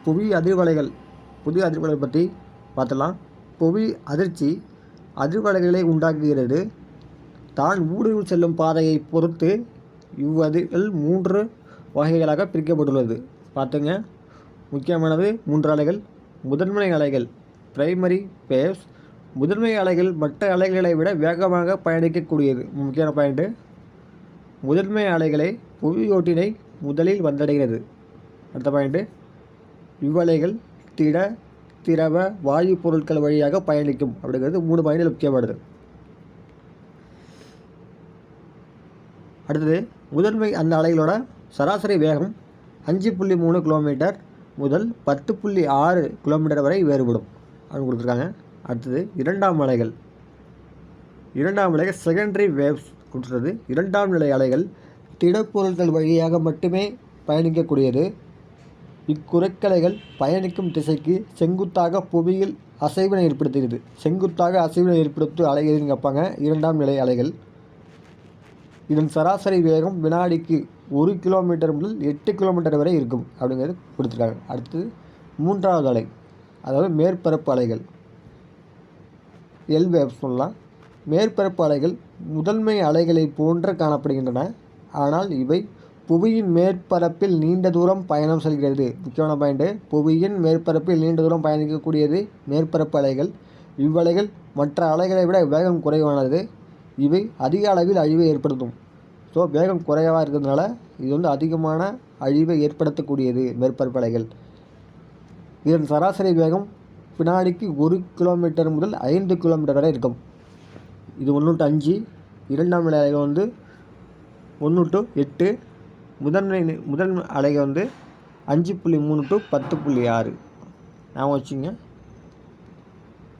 புவி அதிர்வலைகள் பற்றி பார்த்தலாம். புவி அதிர்ச்சி அதிர்வலைகளை உண்டாக்குகிறது. தான் ஊடுருவி செல்லும் பாதையை பொறுத்து இவ்வதிர்கள் 3 வகைகளாக பிரிக்கப்பட்டுள்ளது. பார்த்துங்க, முக்கியமானது 3 அலைகள். முதன்மை அலைகள் பிரைமரி வேவ்ஸ். முதன்மை அலைகள் மற்ற அலைகளை விட வேகமாக பயணிக்கக்கூடியது. முக்கியமான பாயிண்ட்டு, முதன்மை அலைகளை புவியோட்டினை முதலில் வந்தடைகிறது. அடுத்த பாயிண்ட்டு, இவ்வலைகள் திரவ வாயு பொருட்கள் வழியாக பயணிக்கும் அப்படிங்கிறது 3 பாயிண்டில் முக்கியமானது. அடுத்தது, முதன்மை அந்த அலைகளோட சராசரி வேகம் 5.3 கிலோமீட்டர் முதல் 10.6 கிலோமீட்டர் வரை வேறுபடும் அப்படின்னு கொடுத்துருக்காங்க. அடுத்தது, இரண்டாம் அலைகள் செகண்டரி வேவ்ஸ் கொடுத்துருது. இரண்டாம் நிலை அலைகள் திடப்பொருட்கள் வழியாக மட்டுமே பயணிக்கக்கூடியது. இக்குறைக்கலைகள் பயணிக்கும் திசைக்கு செங்குத்தாக புவியில் அசைவினை ஏற்படுத்துகிறது. செங்குத்தாக அசைவினை ஏற்படுத்தும் அலைகள் கேட்பாங்க. இரண்டாம் நிலை அலைகள். இதன் சராசரி வேகம் வினாடிக்கு 1 கிலோமீட்டர் முதல் 8 கிலோமீட்டர் வரை இருக்கும் அப்படிங்கிறது கொடுத்துருக்காங்க. அடுத்தது, மூன்றாவது அலை, அதாவது மேற்பரப்பு அலைகள், எல் வேவ் சொல்லலாம். மேற்பரப்பு அலைகள் முதன்மை அலைகளை போன்று காணப்படுகின்றன. ஆனால் இவை புவியின் மேற்பரப்பில் நீண்ட தூரம் பயணம் செல்கிறது. முக்கியமான பாயிண்ட்டு, புவியின் மேற்பரப்பில் நீண்ட தூரம் பயணிக்கக்கூடியது மேற்பரப்பு அலைகள். இவ்வலைகள் மற்ற அலைகளை விட வேகம் குறைவானது. இவை அதிக அளவில் அழிவை ஏற்படுத்தும். ஸோ வேகம் குறைவாக இருக்கிறதுனால இது அதிகமான அழிவை ஏற்படுத்தக்கூடியது மேற்பரப்பு அலைகள். இதன் சராசரி வேகம் வினாடிக்கு 1 கிலோமீட்டர் முதல் 5 கிலோமீட்டர் வரை இருக்கும். இது 1 to 5. இரண்டாம் நிலை அலைகள் 1 to 8. முதல் அலைகள் 5.3 to 10.6. நான் வச்சுங்க.